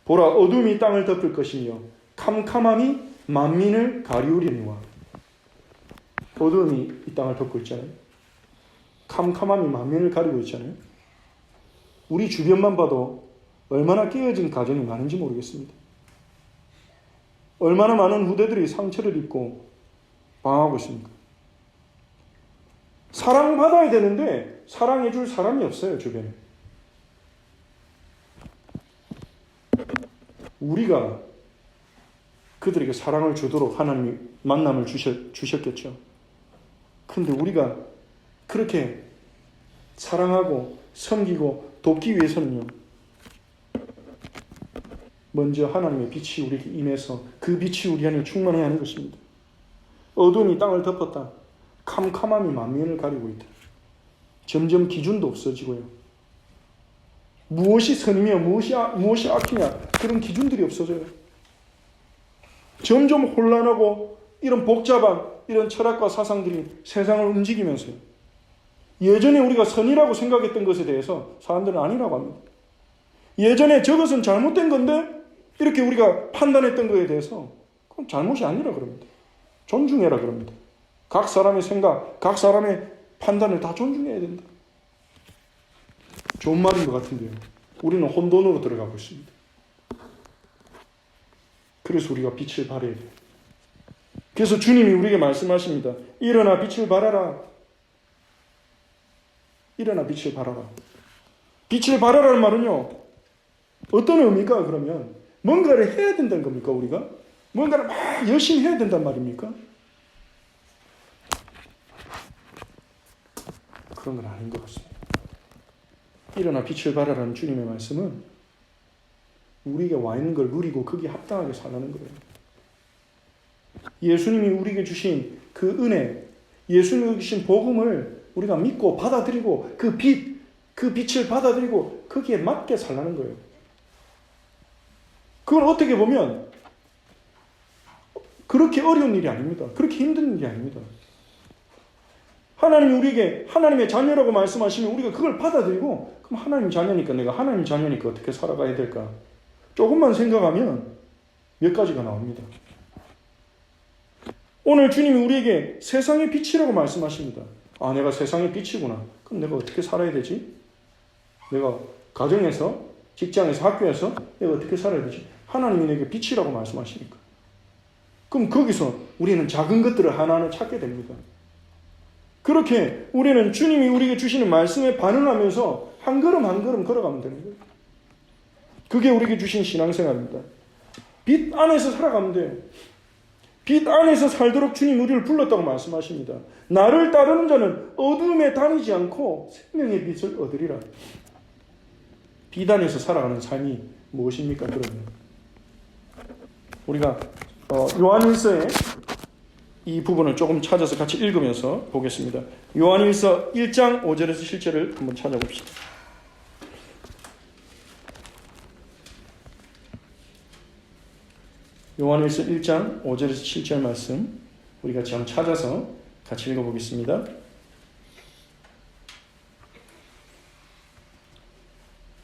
보라 어둠이 땅을 덮을 것이며 캄캄함이 만민을 가리우리니와. 어둠이 이 땅을 덮고 있잖아요. 캄캄함이 만민을 가리고 있잖아요. 우리 주변만 봐도 얼마나 깨어진 가정이 많은지 모르겠습니다. 얼마나 많은 후대들이 상처를 입고 방황하고 있습니까? 사랑받아야 되는데 사랑해줄 사람이 없어요, 주변에. 우리가 그들에게 사랑을 주도록 하나님이 만남을 주셨겠죠. 근데 우리가 그렇게 사랑하고 섬기고 돕기 위해서는요, 먼저 하나님의 빛이 우리에게 임해서 그 빛이 우리 안에 충만해야 하는 것입니다. 어둠이 땅을 덮었다. 캄캄함이 만민을 가리고 있다. 점점 기준도 없어지고요. 무엇이 선이며 무엇이 악이냐 그런 기준들이 없어져요. 점점 혼란하고 이런 복잡한 이런 철학과 사상들이 세상을 움직이면서요. 예전에 우리가 선이라고 생각했던 것에 대해서 사람들은 아니라고 합니다. 예전에 저것은 잘못된 건데 이렇게 우리가 판단했던 것에 대해서 그건 잘못이 아니라 그럽니다. 존중해라 그럽니다. 각 사람의 생각, 각 사람의 판단을 다 존중해야 된다. 좋은 말인 것 같은데요. 우리는 혼돈으로 들어가고 있습니다. 그래서 우리가 빛을 발해야 돼요. 그래서 주님이 우리에게 말씀하십니다. 일어나 빛을 발하라. 일어나 빛을 발하라. 빛을 발하라는 말은요, 어떤 의미가 그러면 뭔가를 해야 된다는 겁니까, 우리가? 뭔가를 막 열심히 해야 된단 말입니까? 그런 건 아닌 것 같습니다. 일어나 빛을 발하라는 주님의 말씀은 우리에게 와 있는 걸 누리고 거기에 합당하게 살라는 거예요. 예수님이 우리에게 주신 그 은혜, 예수님이 주신 복음을 우리가 믿고 받아들이고 그 빛을 받아들이고 거기에 맞게 살라는 거예요. 그건 어떻게 보면 그렇게 어려운 일이 아닙니다. 그렇게 힘든 일이 아닙니다. 하나님이 우리에게 하나님의 자녀라고 말씀하시면 우리가 그걸 받아들이고 그럼 하나님 자녀니까 내가 하나님 자녀니까 어떻게 살아가야 될까? 조금만 생각하면 몇 가지가 나옵니다. 오늘 주님이 우리에게 세상의 빛이라고 말씀하십니다. 아, 내가 세상의 빛이구나. 그럼 내가 어떻게 살아야 되지? 내가 가정에서, 직장에서, 학교에서 내가 어떻게 살아야 되지? 하나님이 내게 빛이라고 말씀하시니까. 그럼 거기서 우리는 작은 것들을 하나하나 찾게 됩니다. 그렇게 우리는 주님이 우리에게 주시는 말씀에 반응하면서 한 걸음 한 걸음 걸어가면 되는 거예요. 그게 우리에게 주신 신앙생활입니다. 빛 안에서 살아가면 돼요. 빛 안에서 살도록 주님 우리를 불렀다고 말씀하십니다. 나를 따르는 자는 어둠에 다니지 않고 생명의 빛을 얻으리라. 빛 안에서 살아가는 삶이 무엇입니까? 그러면 우리가 요한일서의 이 부분을 조금 찾아서 같이 읽으면서 보겠습니다. 요한일서 1장 5절에서 7절을 한번 찾아봅시다. 요한일서 1장 5절에서 7절 말씀 우리 같이 한번 찾아서 같이 읽어보겠습니다.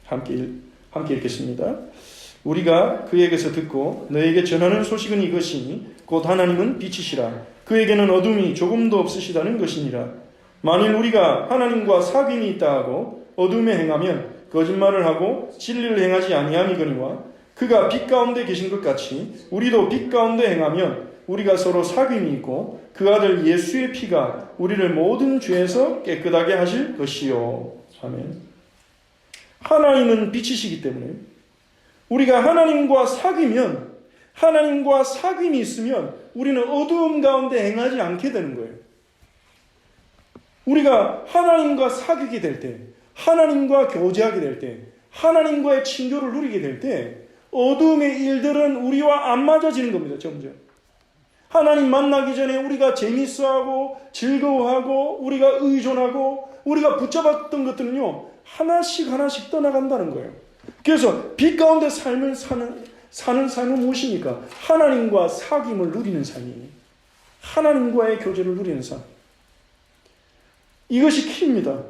함께 읽겠습니다. 우리가 그에게서 듣고 너에게 전하는 소식은 이것이니 곧 하나님은 빛이시라. 그에게는 어둠이 조금도 없으시다는 것이니라. 만일 우리가 하나님과 사귐이 있다 하고 어둠에 행하면 거짓말을 하고 진리를 행하지 아니함이거니와 그가 빛 가운데 계신 것 같이 우리도 빛 가운데 행하면 우리가 서로 사귐이 있고 그 아들 예수의 피가 우리를 모든 죄에서 깨끗하게 하실 것이요. 아멘. 하나님은 빛이시기 때문에 우리가 하나님과 사귀면, 하나님과 사귐이 있으면 우리는 어두움 가운데 행하지 않게 되는 거예요. 우리가 하나님과 사귀게 될 때, 하나님과 교제하게 될 때, 하나님과의 친교를 누리게 될 때 어두움의 일들은 우리와 안 맞아지는 겁니다. 점점. 하나님 만나기 전에 우리가 재밌어하고 즐거워하고 우리가 의존하고 우리가 붙잡았던 것들은요 하나씩 떠나간다는 거예요. 그래서 빛 가운데 삶을 사는 삶은 무엇입니까? 하나님과 사귐을 누리는 삶이에요. 하나님과의 교제를 누리는 삶. 이것이 키입니다.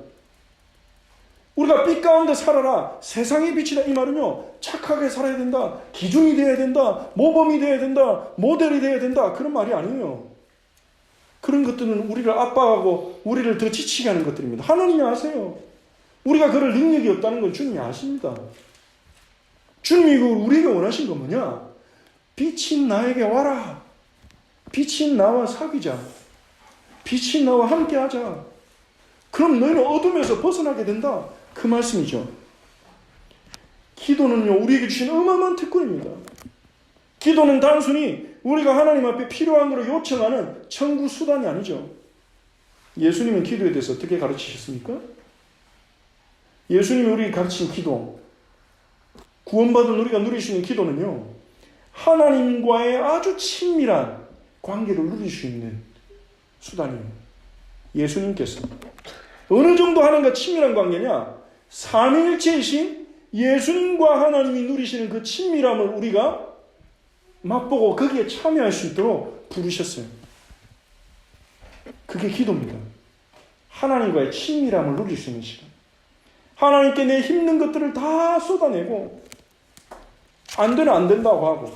우리가 빛 가운데 살아라. 세상의 빛이다. 이 말은요. 착하게 살아야 된다. 기준이 되어야 된다. 모범이 되어야 된다. 모델이 되어야 된다. 그런 말이 아니에요. 그런 것들은 우리를 압박하고 우리를 더 지치게 하는 것들입니다. 하나님이 아세요. 우리가 그럴 능력이 없다는 건 주님이 아십니다. 주님이 우리에게 원하신 건 뭐냐? 빛인 나에게 와라. 빛인 나와 사귀자. 빛인 나와 함께하자. 그럼 너희는 어둠에서 벗어나게 된다. 그 말씀이죠. 기도는요, 우리에게 주신 어마어마한 특권입니다. 기도는 단순히 우리가 하나님 앞에 필요한 것을 요청하는 청구 수단이 아니죠. 예수님은 기도에 대해서 어떻게 가르치셨습니까? 예수님이 우리에게 가르친 기도, 구원받은 우리가 누릴 수 있는 기도는요, 하나님과의 아주 친밀한 관계를 누릴 수 있는 수단이에요. 예수님께서 어느 정도 하나님과 친밀한 관계냐? 삼위일체이신 예수님과 하나님이 누리시는 그 친밀함을 우리가 맛보고 거기에 참여할 수 있도록 부르셨어요. 그게 기도입니다. 하나님과의 친밀함을 누릴 수 있는 시간. 하나님께 내 힘든 것들을 다 쏟아내고 안 되면 안 된다고 하고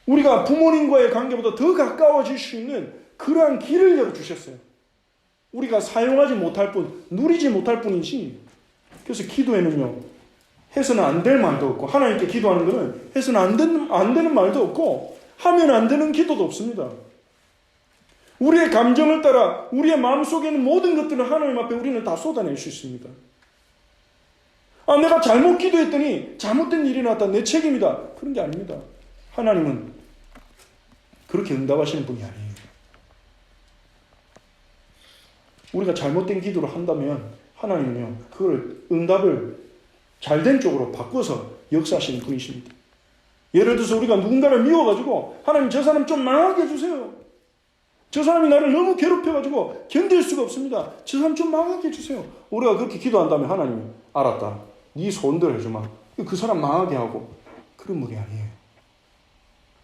우리가 부모님과의 관계보다 더 가까워질 수 있는 그러한 길을 열어주셨어요. 우리가 사용하지 못할 뿐, 누리지 못할 뿐이지. 그래서 기도에는요, 해서는 안 될 말도 없고, 하나님께 기도하는 것은 해서는 안 되는 말도 없고, 하면 안 되는 기도도 없습니다. 우리의 감정을 따라 우리의 마음속에 있는 모든 것들을 하나님 앞에 우리는 다 쏟아낼 수 있습니다. 아, 내가 잘못 기도했더니 잘못된 일이 나왔다. 내 책임이다. 그런 게 아닙니다. 하나님은 그렇게 응답하시는 분이 아니에요. 우리가 잘못된 기도를 한다면 하나님은요, 그걸 응답을 잘된 쪽으로 바꿔서 역사하시는 분이십니다. 예를 들어서 우리가 누군가를 미워가지고 하나님 저 사람 좀 망하게 해주세요. 저 사람이 나를 너무 괴롭혀가지고 견딜 수가 없습니다. 저 사람 좀 망하게 해주세요. 우리가 그렇게 기도한다면 하나님이 알았다. 네 소원대로 해주마. 그 사람 망하게 하고. 그런 분이 아니에요.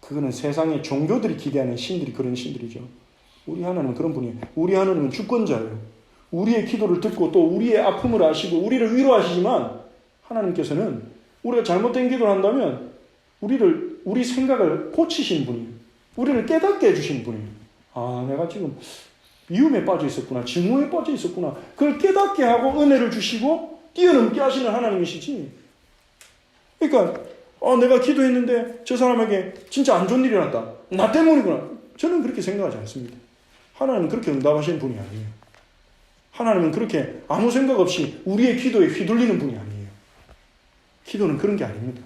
그거는 세상의 종교들이 기대하는 신들이 그런 신들이죠. 우리 하나님은 그런 분이에요. 우리 하나님은 주권자예요. 우리의 기도를 듣고 또 우리의 아픔을 아시고 우리를 위로하시지만 하나님께서는 우리가 잘못된 기도를 한다면 우리 생각을 고치신 분이에요. 우리를 깨닫게 해주신 분이에요. 아, 내가 지금 미움에 빠져 있었구나. 증오에 빠져 있었구나. 그걸 깨닫게 하고 은혜를 주시고 뛰어넘게 하시는 하나님이시지. 그러니까 내가 기도했는데 저 사람에게 진짜 안 좋은 일이 났다. 나 때문이구나. 저는 그렇게 생각하지 않습니다. 하나님은 그렇게 응답하시는 분이 아니에요. 하나님은 그렇게 아무 생각 없이 우리의 기도에 휘둘리는 분이 아니에요. 기도는 그런 게 아닙니다.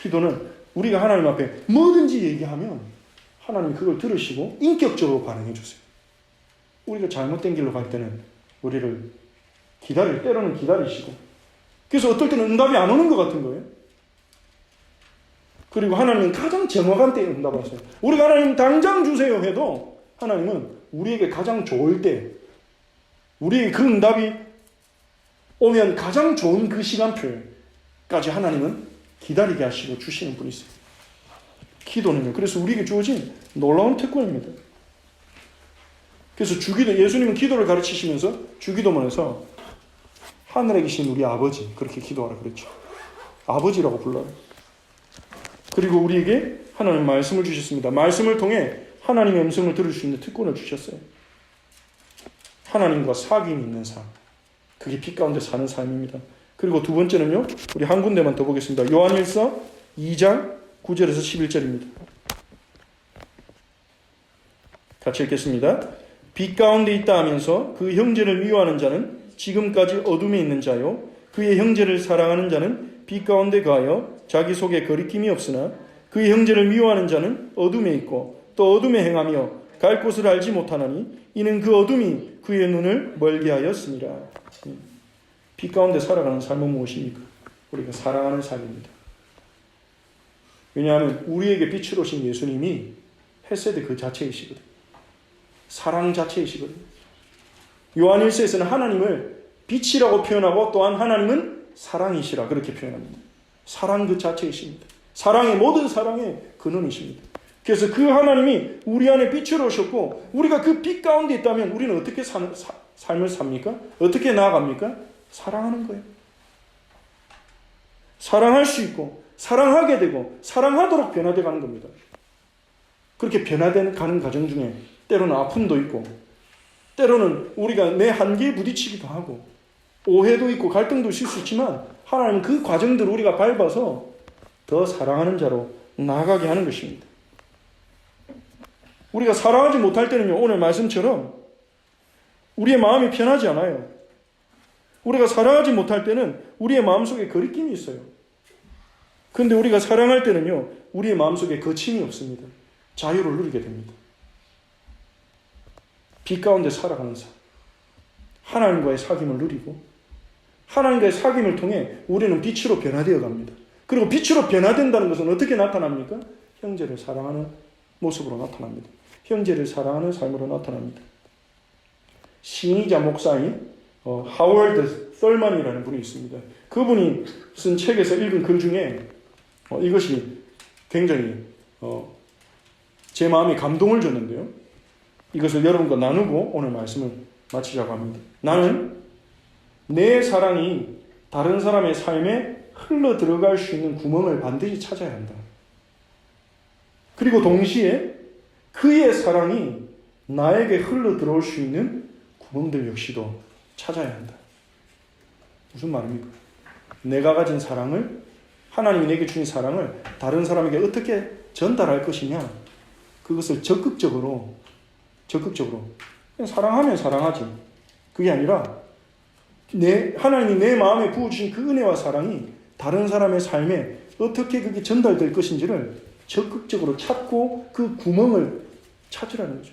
기도는 우리가 하나님 앞에 뭐든지 얘기하면 하나님이 그걸 들으시고 인격적으로 반응해 주세요. 우리가 잘못된 길로 갈 때는 우리를 때로는 기다리시고, 그래서 어떨 때는 응답이 안 오는 것 같은 거예요. 그리고 하나님은 가장 정확한 때에 응답하세요. 우리가 하나님 당장 주세요 해도 하나님은 우리에게 가장 좋을 때, 우리에게 그 응답이 오면 가장 좋은 그 시간표까지 하나님은 기다리게 하시고 주시는 분이세요. 기도는요, 그래서 우리에게 주어진 놀라운 특권입니다. 그래서 예수님은 기도를 가르치시면서 주기도문에서 하늘에 계신 우리 아버지, 그렇게 기도하라 그랬죠. 아버지라고 불러요. 그리고 우리에게 하나님 말씀을 주셨습니다. 말씀을 통해 하나님의 음성을 들을 수 있는 특권을 주셨어요. 하나님과 사귐이 있는 삶. 그게 빛 가운데 사는 삶입니다. 그리고 두 번째는요, 우리 한 군데만 더 보겠습니다. 요한일서 2장 9절에서 11절입니다. 같이 읽겠습니다. 빛 가운데 있다 하면서 그 형제를 미워하는 자는 지금까지 어둠에 있는 자요, 그의 형제를 사랑하는 자는 빛 가운데 가하여 자기 속에 거리낌이 없으나 그의 형제를 미워하는 자는 어둠에 있고 또 어둠에 행하며 갈 곳을 알지 못하나니 이는 그 어둠이 그의 눈을 멀게 하였습니다. 빛 가운데 살아가는 삶은 무엇입니까? 우리가 사랑하는 삶입니다. 왜냐하면 우리에게 빛을 오신 예수님이 헤세드 그 자체이시거든요. 사랑 자체이시거든요. 요한일서에서는 하나님을 빛이라고 표현하고 또한 하나님은 사랑이시라 그렇게 표현합니다. 사랑 그 자체이십니다. 사랑의 모든 사랑의 근원이십니다. 그래서 그 하나님이 우리 안에 빛을 오셨고 우리가 그 빛 가운데 있다면 우리는 어떻게 삶을 삽니까? 어떻게 나아갑니까? 사랑하는 거예요. 사랑할 수 있고 사랑하게 되고 사랑하도록 변화되어 가는 겁니다. 그렇게 변화되는 가는 과정 중에 때로는 아픔도 있고 때로는 우리가 내 한계에 부딪히기도 하고 오해도 있고 갈등도 있을 수 있지만 하나님은 그 과정들을 우리가 밟아서 더 사랑하는 자로 나아가게 하는 것입니다. 우리가 사랑하지 못할 때는요, 오늘 말씀처럼 우리의 마음이 편하지 않아요. 우리가 사랑하지 못할 때는 우리의 마음속에 거리낌이 있어요. 그런데 우리가 사랑할 때는요, 우리의 마음속에 거침이 없습니다. 자유를 누리게 됩니다. 빛 가운데 살아가는 삶, 하나님과의 사귐을 누리고 하나님과의 사귐을 통해 우리는 빛으로 변화되어 갑니다. 그리고 빛으로 변화된다는 것은 어떻게 나타납니까? 형제를 사랑하는 모습으로 나타납니다. 형제를 사랑하는 삶으로 나타납니다. 신의자 목사인 하워드 썰만이라는 분이 있습니다. 그분이 쓴 책에서 읽은 글 중에 이것이 굉장히 제 마음에 감동을 줬는데요. 이것을 여러분과 나누고 오늘 말씀을 마치자고 합니다. 나는 내 사랑이 다른 사람의 삶에 흘러 들어갈 수 있는 구멍을 반드시 찾아야 한다. 그리고 동시에 그의 사랑이 나에게 흘러 들어올 수 있는 구멍들 역시도 찾아야 한다. 무슨 말입니까? 내가 가진 사랑을, 하나님이 내게 주신 사랑을 다른 사람에게 어떻게 전달할 것이냐, 그것을 적극적으로 그냥 사랑하면 사랑하지, 그게 아니라 하나님이 내 마음에 부어주신 그 은혜와 사랑이 다른 사람의 삶에 어떻게 그게 전달될 것인지를 적극적으로 찾고 그 구멍을 찾으라는 거죠.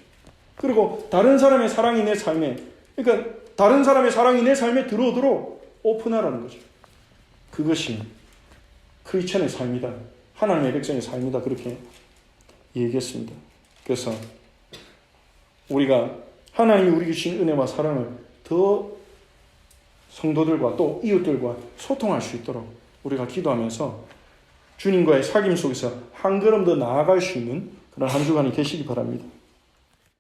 그리고 다른 사람의 사랑이 내 삶에, 그러니까 다른 사람의 사랑이 내 삶에 들어오도록 오픈하라는 거죠. 그것이 크리스천의 삶이다. 하나님의 백성의 삶이다. 그렇게 얘기했습니다. 그래서 우리가 하나님이 우리에게 주신 은혜와 사랑을 더 성도들과 또 이웃들과 소통할 수 있도록 우리가 기도하면서 주님과의 사귐 속에서 한 걸음 더 나아갈 수 있는 그런 한 주간이 되시기 바랍니다.